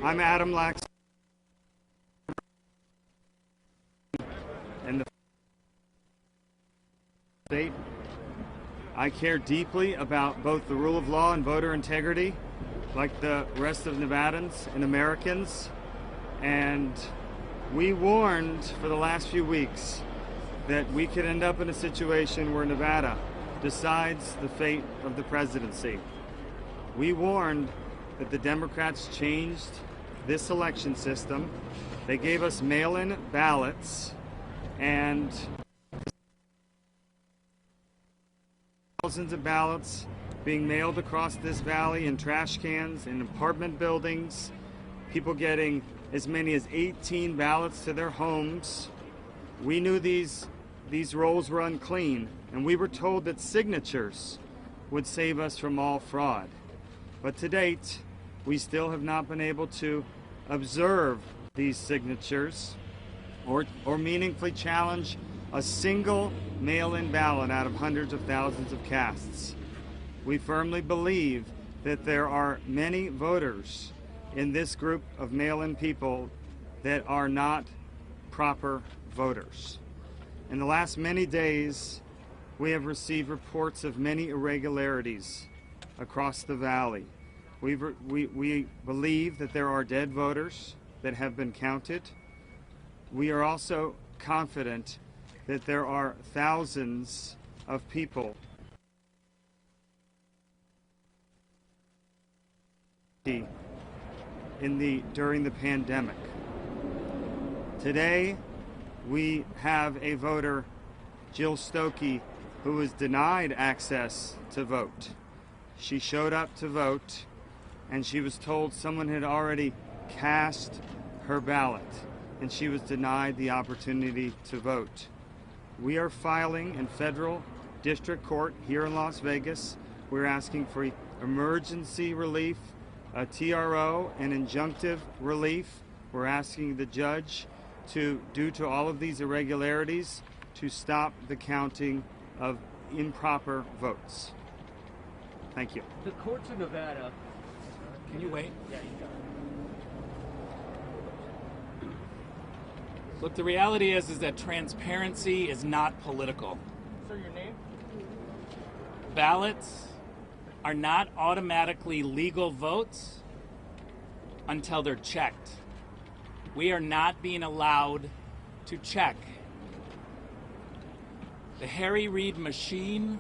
I'm Adam Lax, and the state. I care deeply about both the rule of law and voter integrity, like the rest of Nevadans and Americans. And we warned for the last few weeks that we could end up in a situation where Nevada decides the fate of the presidency. We warned that the Democrats changed this election system. They gave us mail-in ballots, and thousands of ballots being mailed across this valley in trash cans, in apartment buildings, people getting as many as 18 ballots to their homes. We knew these rolls were unclean, and we were told that signatures would save us from all fraud. But to date, we still have not been able to observe these signatures or meaningfully challenge a single mail-in ballot out of hundreds of thousands of casts. We firmly believe that there are many voters in this group of mail-in people that are not proper voters. In the last many days, we have received reports of many irregularities across the valley. We believe that there are dead voters that have been counted. We are also confident that there are thousands of people during the pandemic. Today, we have a voter, Jill Stokey, who was denied access to vote. She showed up to vote, and she was told someone had already cast her ballot, and she was denied the opportunity to vote. We are filing in federal district court here in Las Vegas. We're asking for emergency relief, a TRO, and injunctive relief. We're asking the judge to, due to all of these irregularities, to stop the counting of improper votes. Thank you. The courts of Nevada. Can you wait? Yeah, you got it. Look, the reality is that transparency is not political. Sir, your name? Ballots are not automatically legal votes until they're checked. We are not being allowed to check. The Harry Reid machine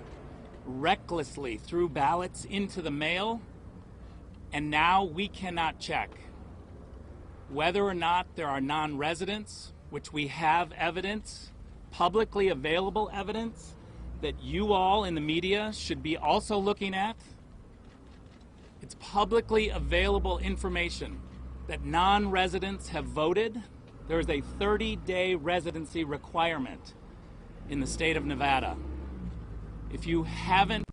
recklessly threw ballots into the mail, and now we cannot check. Whether or not there are non-residents, which we have evidence, publicly available evidence, that you all in the media should be also looking at. It's publicly available information that non-residents have voted. There is a 30-day residency requirement in the state of Nevada. If you haven't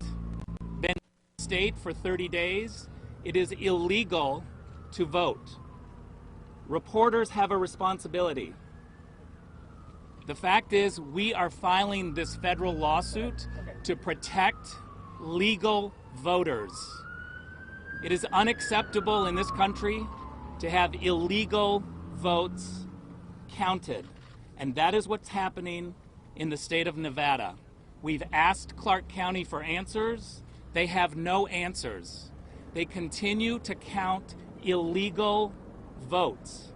been in the state for 30 days, it is illegal to vote. Reporters have a responsibility. The fact is, we are filing this federal lawsuit to protect legal voters. It is unacceptable in this country to have illegal votes counted, and that is what's happening in the state of Nevada. We've asked Clark County for answers. They have no answers. They continue to count illegal votes.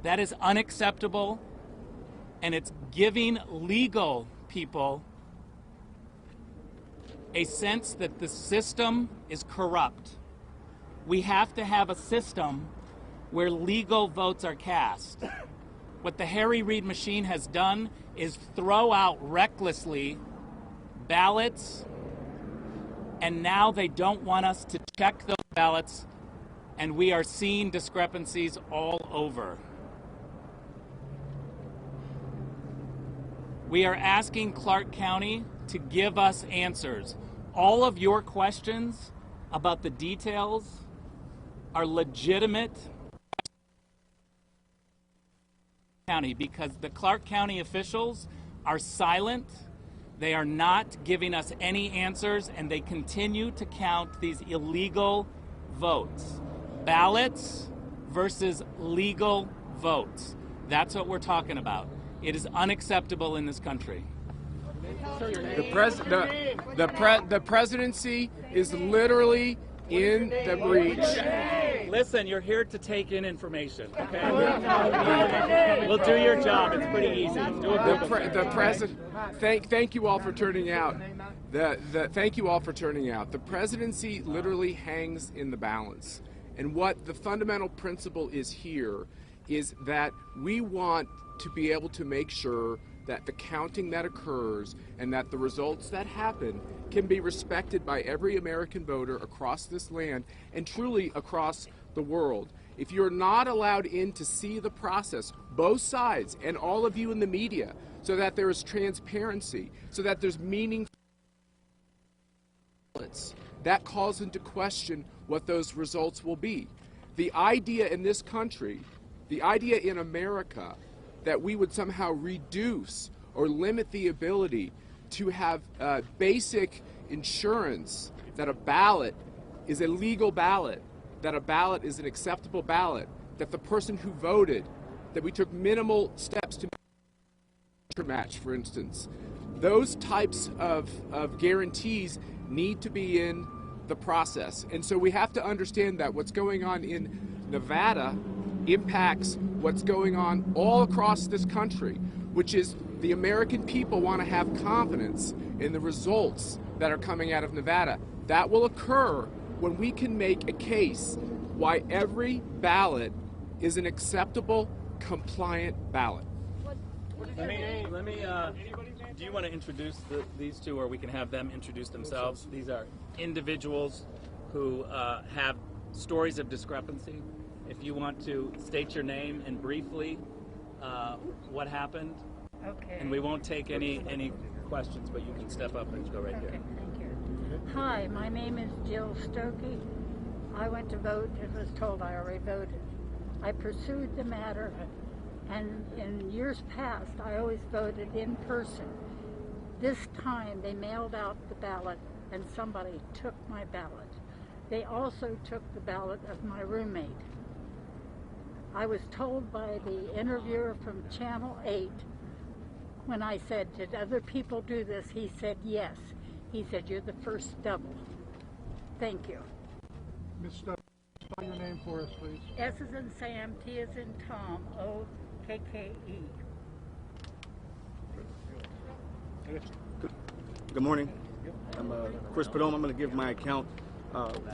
That is unacceptable, and it's giving legal people a sense that the system is corrupt. We have to have a system where legal votes are cast. What the Harry Reid machine has done is throw out recklessly ballots, and now they don't want us to check those ballots, and we are seeing discrepancies all over. We are asking Clark County to give us answers. All of your questions about the details are legitimate county, because the Clark County officials are silent. They are not giving us any answers, and they continue to count these illegal votes. Ballots versus legal votes. That's what we're talking about. It is unacceptable in this country. The presidency is literally in the breach. Listen, you're here to take in information, okay? We'll do your job. It's pretty easy. Do a The president. Thank you all for turning out. Thank you all for turning out. The presidency literally hangs in the balance, and what the fundamental principle is here is that we want to be able to make sure that the counting that occurs and that the results that happen can be respected by every American voter across this land and truly across the world. If you're not allowed in to see the process, both sides and all of you in the media, so that there is transparency, so that there's meaningful, that calls into question what those results will be. The idea in this country, the idea in America, that we would somehow reduce or limit the ability to have basic insurance that a ballot is a legal ballot, that a ballot is an acceptable ballot, that the person who voted, that we took minimal steps to match, for instance. Those types of guarantees need to be in the process. And so we have to understand that what's going on in Nevada impacts what's going on all across this country, which is the American people want to have confidence in the results that are coming out of Nevada. That will occur when we can make a case why every ballot is an acceptable, compliant ballot. Do you want to introduce these two, or we can have them introduce themselves? These are individuals who have stories of discrepancy. If you want to state your name and briefly what happened. Okay. And we won't take any questions, but you can step up and go right Okay, here. thank you. Hi, my name is Jill Stokey. I went to vote and was told I already voted. I pursued the matter, and in years past, I always voted in person. This time, they mailed out the ballot, and somebody took my ballot. They also took the ballot of my roommate. I was told by the interviewer from Channel 8, when I said, did other people do this? He said, yes. He said, you're the first double. Thank you. Ms. Stokes, spell your name for us, please. S is in Sam, T is in Tom, O-K-K-E. Good morning. I'm Chris Padone. I'm going to give my account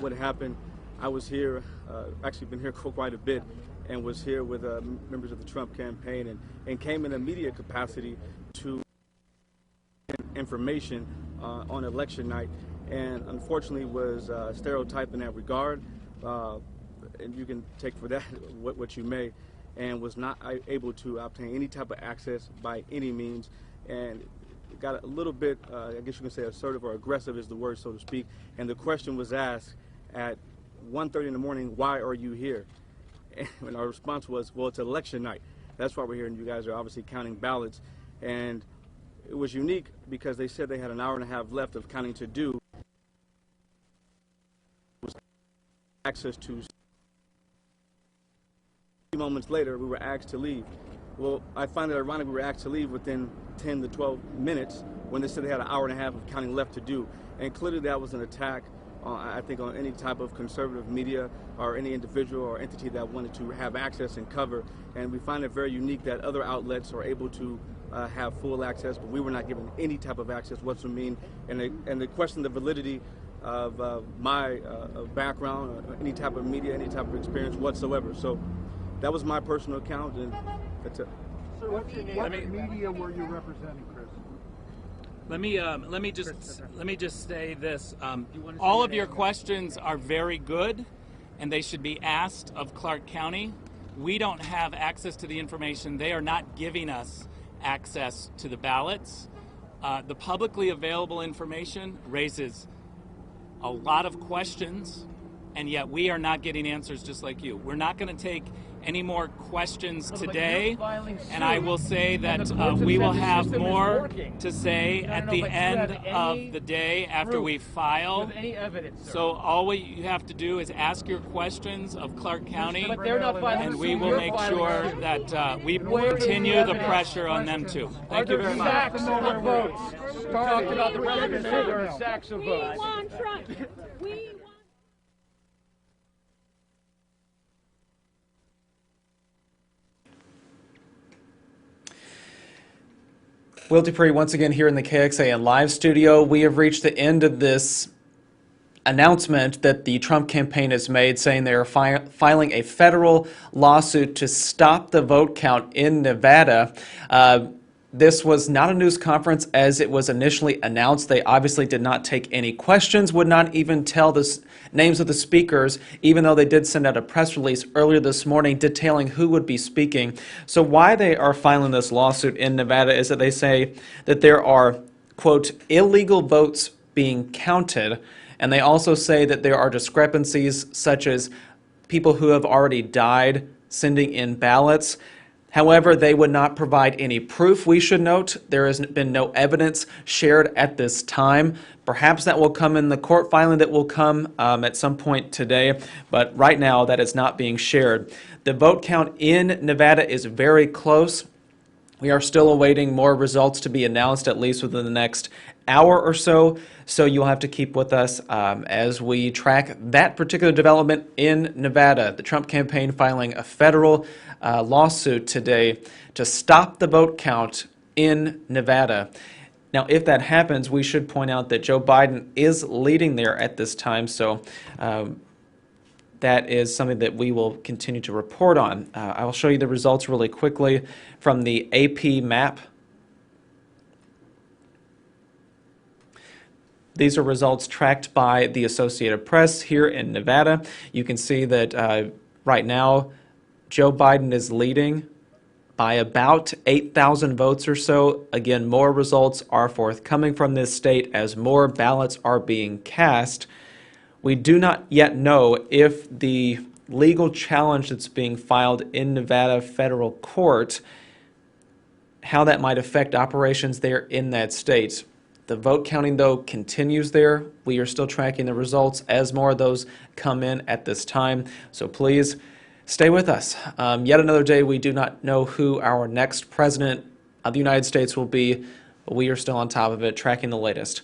what happened. I was here, actually been here for quite a bit, and was here with members of the Trump campaign, and came in a media capacity to information on election night, and unfortunately was stereotyped in that regard, and you can take for that what you may, and was not able to obtain any type of access by any means, and got a little bit, I guess you can say assertive or aggressive is the word, so to speak, and the question was asked at 1:30 in the morning, why are you here? And our response was, well, it's election night. That's why we're here, and you guys are obviously counting ballots. And it was unique because they said they had an hour and a half left of counting to do. Access to. A few moments later, we were asked to leave. Well, I find it ironic we were asked to leave within 10 to 12 minutes when they said they had an hour and a half of counting left to do. And clearly that was an attack, I think, on any type of conservative media or any individual or entity that wanted to have access and cover. And we find it very unique that other outlets are able to have full access, but we were not given any type of access whatsoever. And they question the validity of my background, or any type of media, any type of experience whatsoever. So that was my personal account, and that's it. So what media were you representing, Chris? Let me just say this. All of your questions are very good, and they should be asked of Clark County. We don't have access to the information. They are not giving us access to the ballots. The publicly available information raises a lot of questions, and yet we are not getting answers just like you. We're not going to take any more questions today, and I will say that we will have more to say at the end of the day after we file. So all you have to do is ask your questions of Clark County, and we will make sure that we continue the pressure on them too. Thank you very much. Sacks of votes. Talked about the president said there are sacks of votes. We want Trump. We want Will Dupree once again here in the KXAN live studio. We have reached the end of this announcement that the Trump campaign has made, saying they are filing a federal lawsuit to stop the vote count in Nevada. This was not a news conference as it was initially announced. They obviously did not take any questions, would not even tell the names of the speakers, even though they did send out a press release earlier this morning detailing who would be speaking. So why they are filing this lawsuit in Nevada is that they say that there are, quote, illegal votes being counted, and they also say that there are discrepancies such as people who have already died sending in ballots. However, they would not provide any proof. We should note there has been no evidence shared at this time. Perhaps that will come in the court filing that will come at some point today, but right now that is not being shared. The vote count in Nevada is very close. We are still awaiting more results to be announced, at least within the next hour or so. So you'll have to keep with us as we track that particular development in Nevada. The Trump campaign filing a federal lawsuit today to stop the vote count in Nevada. Now, if that happens, we should point out that Joe Biden is leading there at this time. So that is something that we will continue to report on. I will show you the results really quickly from the AP map. These are results tracked by the Associated Press here in Nevada. You can see that right now Joe Biden is leading by about 8,000 votes or so. Again, more results are forthcoming from this state as more ballots are being cast. We do not yet know if the legal challenge that's being filed in Nevada federal court, how that might affect operations there in that state. The vote counting, though, continues there. We are still tracking the results as more of those come in at this time. So please stay with us. Yet another day, we do not know who our next president of the United States will be, but we are still on top of it, tracking the latest.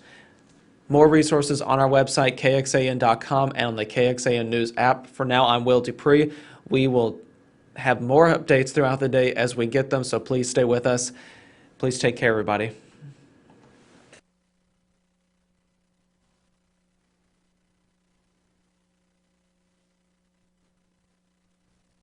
More resources on our website, kxan.com, and on the KXAN News app. For now, I'm Will Dupree. We will have more updates throughout the day as we get them, so please stay with us. Please take care, everybody.